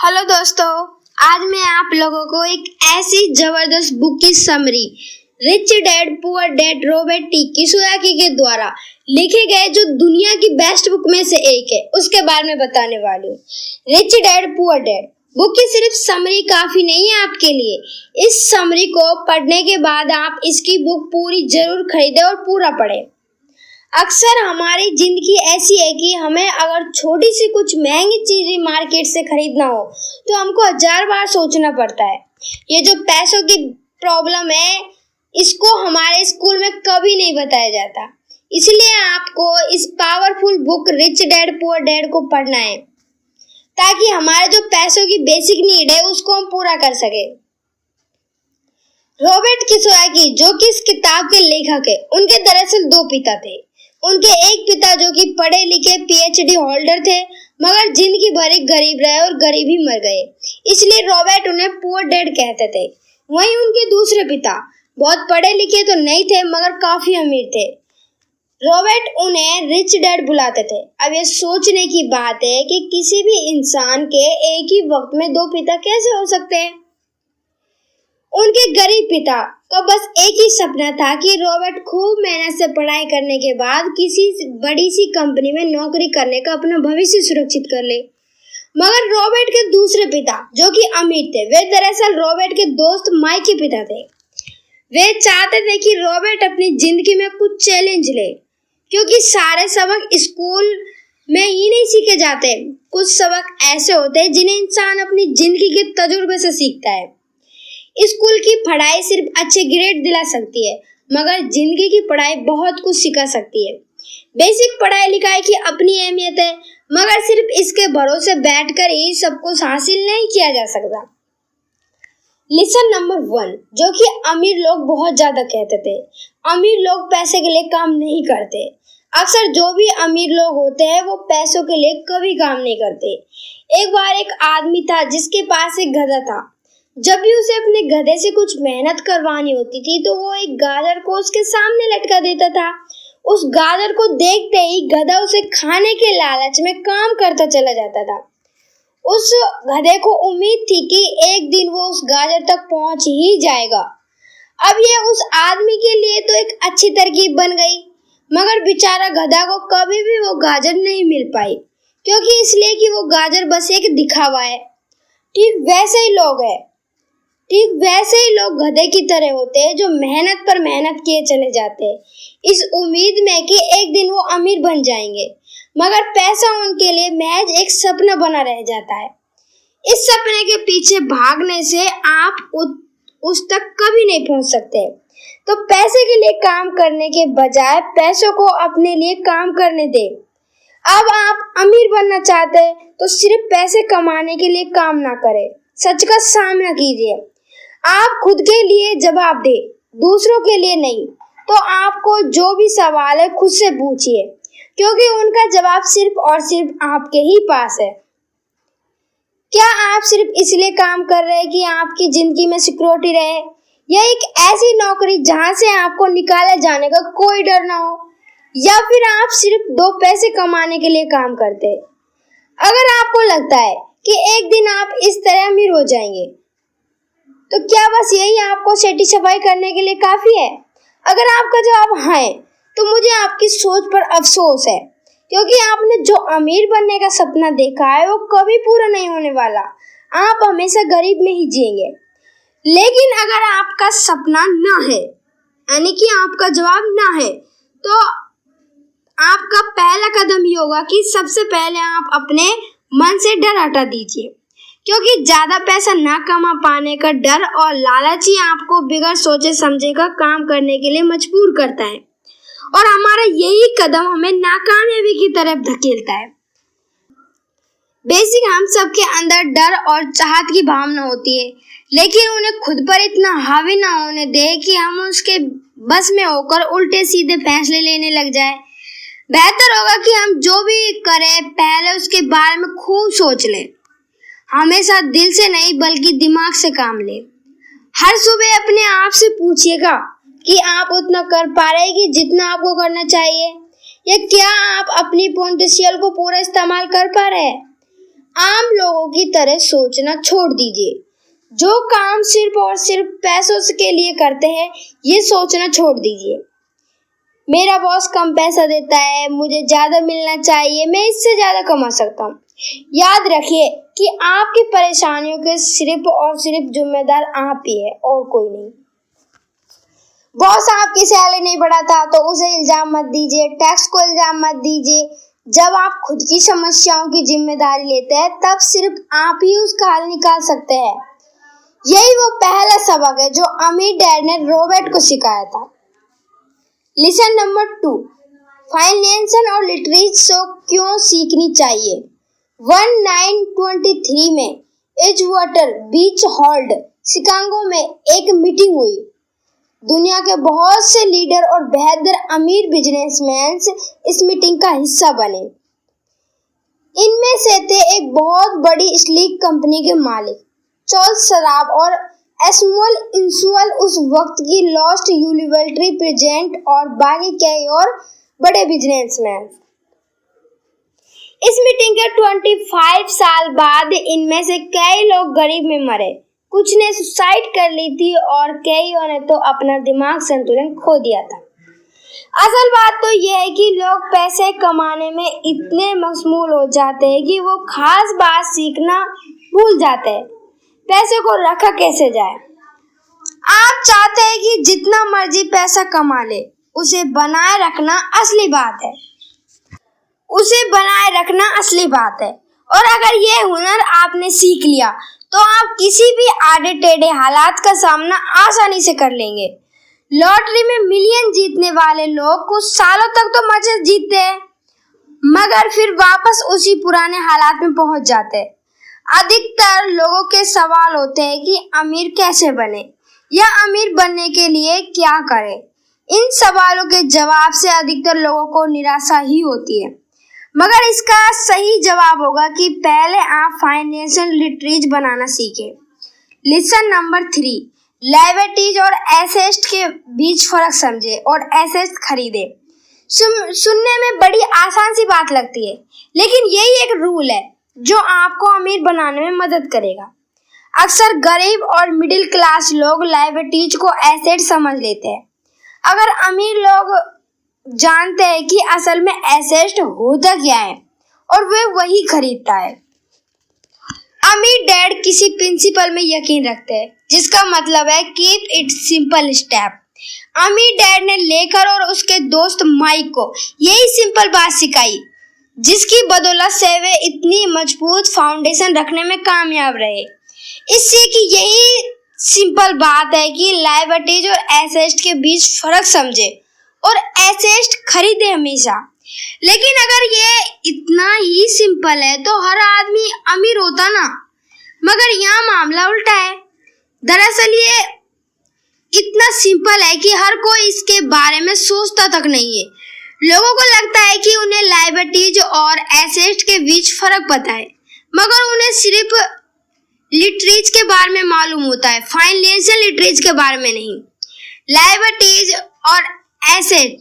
Hello दोस्तों, आज मैं आप लोगों को एक ऐसी जबरदस्त बुक की summary rich dad poor dad Robert T Kiyosaki के द्वारा लिखे गए जो दुनिया की बेस्ट बुक में से एक है उसके बारे में बताने वाली हूँ। Rich dad poor dad book की सिर्फ समरी काफी नहीं है आपके लिए। इस समरी को पढ़ने के बाद आप इसकी बुक पूरी जरूर खरीदें और पूरा पढ़ें। अक्सर हमारी जिंदगी ऐसी है कि हमें अगर छोटी सी कुछ महंगी चीजें मार्केट से खरीदना हो तो हमको 1000 बार सोचना पड़ता है। ये जो पैसों की प्रॉब्लम है इसको हमारे स्कूल में कभी नहीं बताया जाता, इसलिए आपको इस powerful book rich dad poor dad को पढ़ना है ताकि हमारे जो पैसों की बेसिक नीड है उसको हम पूरा कर सके। रॉबर्ट कियोसाकी जो कि इस किताब के लेखक है, उनके दरअसल 2 पिता थे। उनके एक पिता जो कि पढ़े लिखे पीएचडी होल्डर थे मगर जिंदगी भर एक गरीब रहे और गरीब ही मर गए, इसलिए रॉबर्ट उन्हें पुअर डैड कहते थे। वहीं उनके दूसरे पिता बहुत पढ़े लिखे तो नहीं थे मगर काफी अमीर थे। रॉबर्ट उन्हें रिच डैड बुलाते थे। अब ये सोचने की बात है कि किसी भी इंसान के एक ही वक्त में 2 पिता कैसे हो सकते हैं। उनके गरीब पिता का बस एक ही सपना था कि रॉबर्ट खूब मेहनत से पढ़ाई करने के बाद किसी बड़ी सी कंपनी में नौकरी करने का अपना भविष्य सुरक्षित कर ले। मगर रॉबर्ट के दूसरे पिता जो कि अमीर थे, वे दरअसल रॉबर्ट के दोस्त माइक के पिता थे। वे चाहते थे कि रॉबर्ट अपनी जिंदगी में कुछ चैलेंज ले, क्योंकि सारे सबक स्कूल में ही नहीं सीखे जाते। कुछ सबक ऐसे होते हैं जिन्हें इंसान अपनी जिंदगी के तजुर्बे से सीखता है। स्कूल की पढ़ाई सिर्फ अच्छे ग्रेड दिला सकती है मगर जिंदगी की पढ़ाई बहुत कुछ सिखा सकती है। बेसिक पढ़ाई लिखाई की अपनी अहमियत है मगर सिर्फ इसके भरोसे बैठकर ही सब कुछ हासिल नहीं किया जा सकता। लेसन नंबर 1 जो कि अमीर लोग बहुत ज्यादा कहते थे, अमीर लोग पैसे के लिए काम नहीं करते। अक्सर जो भी अमीर लोग होते हैं वो पैसों के लिए कभी काम नहीं करते। एक बार एक आदमी था जिसके पास एक गधा था। जब भी उसे अपने गधे से कुछ मेहनत करवानी होती थी तो वो एक गाजर को उसके सामने लटका देता था। उस गाजर को देखते ही गधा उसे खाने के लालच में काम करता चला जाता था। उस गधे को उम्मीद थी कि एक दिन वो उस गाजर तक पहुंच ही जाएगा। अब ये उस आदमी के लिए तो एक अच्छी तरकीब बन गई, मगर बेचारा गधा को कभी भी वो गाजर नहीं मिल पाई, क्योंकि इसलिए कि वो गाजर बस एक दिखावा है। ठीक वैसे ही लोग गधे की तरह होते हैं जो मेहनत पर मेहनत किए चले जाते हैं इस उम्मीद में कि एक दिन वो अमीर बन जाएंगे, मगर पैसा उनके लिए महज एक सपना बना रह जाता है। इस सपने के पीछे भागने से आप उस तक कभी नहीं पहुंच सकते। तो पैसे के लिए काम करने के बजाय पैसों को अपने लिए काम करने दें। अब आप अमीर बनना चाहते हैं तो सिर्फ पैसे कमाने के लिए काम ना करें, सच का सामना कीजिए। आप खुद के लिए जवाब दें, दूसरों के लिए नहीं। तो आपको जो भी सवाल है खुद से पूछिए, क्योंकि उनका जवाब सिर्फ और सिर्फ आपके ही पास है। क्या आप सिर्फ इसलिए काम कर रहे हैं कि आपकी जिंदगी में सिक्योरिटी रहे, या एक ऐसी नौकरी जहां से आपको निकाले जाने का कोई डर ना हो, या फिर आप सिर्फ 2 पैसे कमाने के लिए काम करते हैं? अगर आपको लगता है कि एक दिन आप इस तरह अमीर हो जाएंगे तो क्या बस यही आपको सेटिस्फाई करने के लिए काफी है? अगर आपका जवाब हाँ है तो मुझे आपकी सोच पर अफसोस है, क्योंकि आपने जो अमीर बनने का सपना देखा है वो कभी पूरा नहीं होने वाला। आप हमेशा गरीब में ही जिएंगे। लेकिन अगर आपका सपना ना है, यानी कि आपका जवाब ना है, तो आपका पहला कदम ये होगा कि सबसे पहले आप अपने मन से डर हटा दीजिए, क्योंकि ज्यादा पैसा ना कमा पाने का डर और लालच ही आपको बिगड़ सोचे समझे का काम करने के लिए मजबूर करता है, और हमारा यही कदम हमें नाकामयाबी की तरफ धकेलता है। बेसिक हम सबके अंदर डर और चाहत की भावना होती है, लेकिन उन्हें खुद पर इतना हावी ना होने दे कि हम उसके बस में होकर उल्टे सीधे फैसले लेने लग जाए। बेहतर होगा कि हम जो भी करें पहले उसके बारे में खूब सोच लें। हमेशा दिल से नहीं बल्कि दिमाग से काम ले। हर सुबह अपने आप से पूछिएगा कि आप उतना कर पा रहे हैं कि जितना आपको करना चाहिए, या क्या आप अपनी पोटेंशियल को पूरा इस्तेमाल कर पा रहे हैं। आम लोगों की तरह सोचना छोड़ दीजिए। जो काम सिर्फ और सिर्फ पैसों के लिए करते हैं, ये सोचना छोड़ दीजिए। मेरा बॉस कम पैसा देता है, मुझे ज्यादा मिलना चाहिए, मैं इससे ज्यादा कमा सकता हूँ। याद रखिए कि आपकी परेशानियों के सिर्फ और सिर्फ जिम्मेदार आप ही है और कोई नहीं। बॉस आपकी सैलरी नहीं बढ़ाता तो उसे इल्जाम मत दीजिए, टैक्स को इल्जाम मत दीजिए। जब आप खुद की समस्याओं की जिम्मेदारी लेते हैं, तब सिर्फ आप ही उसका हल निकाल सकते हैं। यही वो पहला सबक है जो अमीर डैड ने रॉबर्ट को सिखाया था। लेसन नंबर 2, फाइनेंशियल और लिटरेचर क्यों सीखनी चाहिए। 1923 में एजवाटर बीच हॉल्ड शिकागो में एक मीटिंग हुई। दुनिया के बहुत से लीडर और बेहतर अमीर बिजनेसमैन इस मीटिंग का हिस्सा बने। इनमें से थे एक बहुत बड़ी स्लीक कंपनी के मालिक चार्ल्स शराब और एसमुअल इंसुअल, उस वक्त की लॉस्ट यूनिवर्सिटी प्रेजेंट और बाकी कई और बड़े बिजनेसमैन। इस मीटिंग के 25 साल बाद इनमें से कई लोग गरीब में मरे, कुछ ने सुसाइड कर ली थी और कईयों ने तो अपना दिमाग संतुलन खो दिया था। असल बात तो यह है कि लोग पैसे कमाने में इतने मशगूल हो जाते हैं कि वो खास बात सीखना भूल जाते हैं, पैसे को रखा कैसे जाए। आप चाहते हैं कि जितना मर्जी पैसा कमा ले, उसे बनाए रखना असली बात है। और अगर ये हुनर आपने सीख लिया तो आप किसी भी आड़े टेढ़े हालात का सामना आसानी से कर लेंगे। लॉटरी में मिलियन जीतने वाले लोग कुछ सालों तक तो मजे जीतते हैं, मगर फिर वापस उसी पुराने हालात में पहुंच जाते हैं। अधिकतर लोगों के सवाल होते हैं कि अमीर कैसे बने या अमीर बनने के लिए क्या करें। इन सवालों के जवाब से अधिकतर लोगों को निराशा ही होती है, मगर इसका सही जवाब होगा कि पहले आप फाइनेंशियल लिटरेचर बनाना सीखें। लेसन नंबर 3, लायबिलिटीज और एसेट के बीच फर्क समझे और एसेट खरीदे। सुनने में बड़ी आसान सी बात लगती है, लेकिन यही एक रूल है जो आपको अमीर बनाने में मदद करेगा। अक्सर गरीब और मिडिल क्लास लोग लायबिलिटीज को एसेट समझ लेते हैं। अगर अमीर लोग जानते हैं कि असल में एसेट होता क्या है और वे वही खरीदता है। अमीर डैड किसी प्रिंसिपल में यकीन रखते हैं, जिसका मतलब है कीप इट सिंपल स्टेप। अमीर डैड ने लेकर और उसके दोस्त माइक को यही सिंपल बात सिखाई, जिसकी बदौलत से वे इतनी मजबूत फाउंडेशन रखने में कामयाब रहे। इससे कि यही सिंपल बात है कि लायबिलिटीज और एसेट के बीच फर्क समझे और एसेट खरीदे हमेशा। लेकिन अगर ये इतना ही सिंपल है तो हर आदमी अमीर होता ना, मगर यहाँ मामला उल्टा है। दरअसल ये इतना सिंपल है कि हर कोई इसके बारे में सोचता तक नहीं है। लोगों को लगता है कि उन्हें लायबिलिटीज और एसेट के बीच फर्क पता है, मगर उन्हें सिर्फ लिटरेचर के बारे में मालूम होता है, फाइनेंशियल लिटरेचर के बारे में नहीं। लायबिलिटीज और एसेट,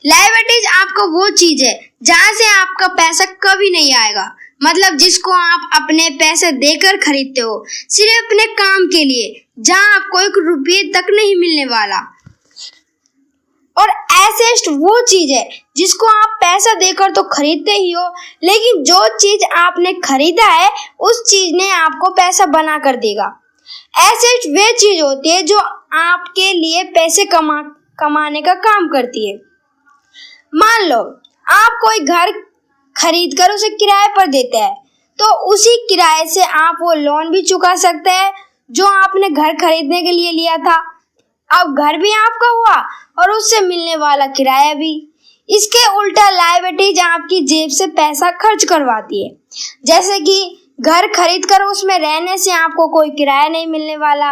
लायबिलिटीज आपका वो चीज है जहां से आपका पैसा कभी नहीं आएगा, मतलब जिसको आप अपने पैसे देकर खरीदते हो, सिर्फ अपने काम के लिए, जहां आपको 1 रुपये तक नहीं मिलने वाला। और एसेट वो चीज है जिसको आप पैसा देकर तो खरीदते ही हो, लेकिन जो चीज आपने खरीदा है उस चीज ने आपको पैसा बना कर देगा। एसेट वे चीज होती है जो आपके लिए पैसे कमाने का काम करती है। मान लो आप कोई घर खरीद कर उसे किराए पर देते हैं, तो उसी किराए से आप वो लोन भी चुका सकते हैं जो आपने घर खरीदने के लिए लिया था। अब घर भी आपका हुआ और उससे मिलने वाला किराया भी। इसके उल्टा लायबिलिटीज आपकी जेब से पैसा खर्च करवाती है, जैसे कि घर खरीद कर उसमें रहने से आपको कोई किराया नहीं मिलने वाला।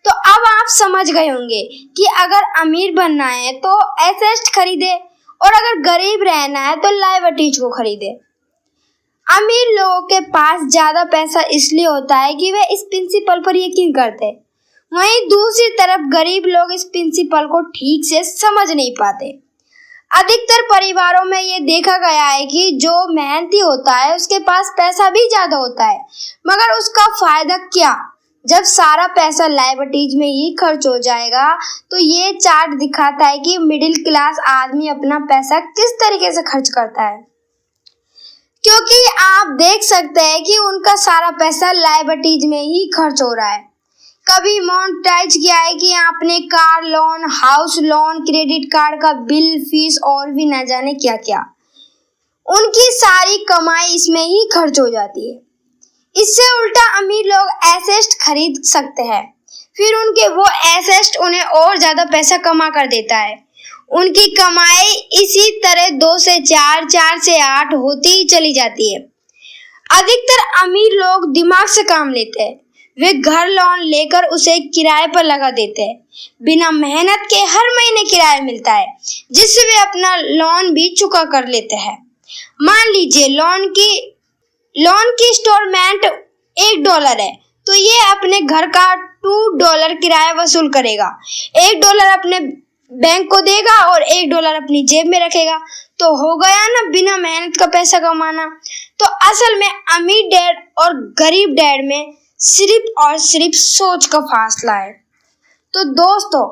तो अब आप समझ गए होंगे कि अगर अमीर बनना है तो एसेट खरीदे और अगर गरीब रहना है तो लायबिलिटीज को खरीदे। अमीर लोगों के पास ज्यादा पैसा इसलिए होता है कि वे इस प्रिंसिपल पर यकीन करते हैं, वहीं दूसरी तरफ गरीब लोग इस प्रिंसिपल को ठीक से समझ नहीं पाते। अधिकतर परिवारों में ये देखा गया है कि जो मेहनती होता है उसके पास पैसा भी ज्यादा होता है, मगर उसका फायदा क्या जब सारा पैसा लाइबिलिटीज में ही खर्च हो जाएगा। तो ये चार्ट दिखाता है कि मिडिल क्लास आदमी अपना पैसा किस तरीके से खर्च करता है, क्योंकि आप देख सकते हैं कि उनका सारा पैसा लाइबिलिटीज में ही खर्च हो रहा है। कभी मोनेटाइज किया है कि आपने car loan, house loan, credit card का बिल, फीस और भी न जाने क्या क्या। उनकी सारी कमाई इसमें ही खर्च हो जाती है। इससे उल्टा अमीर लोग एसेट खरीद सकते हैं, फिर उनके वो एसेट उन्हें और ज्यादा पैसा कमा कर देता है। उनकी कमाई इसी तरह 2 से 4, 4 से 8 होती ही चली जाती है। अधिकतर अमीर लोग दिमाग से काम लेते हैं। वे घर लोन लेकर उसे किराए पर लगा देते हैं। बिना मेहनत के हर महीने किराया मिलता है, जिससे वे अपना लोन भी चुका कर लेते हैं। मान लीजिए लोन की इंस्टॉलमेंट $1 है, तो ये अपने घर का $2 किराया वसूल करेगा। $1 अपने बैंक को देगा और $1 अपनी जेब में रखेगा। तो हो गया ना बिना मेहनत का पैसा कमाना। तो असल में अमीर डैड और गरीब डैड में सिर्फ और सिर्फ सोच का फासला है। तो दोस्तों,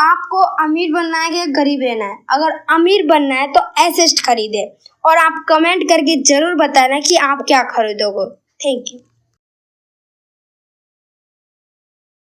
आपको अमीर बनना है या गरीब रहना है? अगर अमीर बनना है तो एसेट खरीदे, और आप कमेंट करके जरूर बताना कि आप क्या खरीदोगे। Thank you.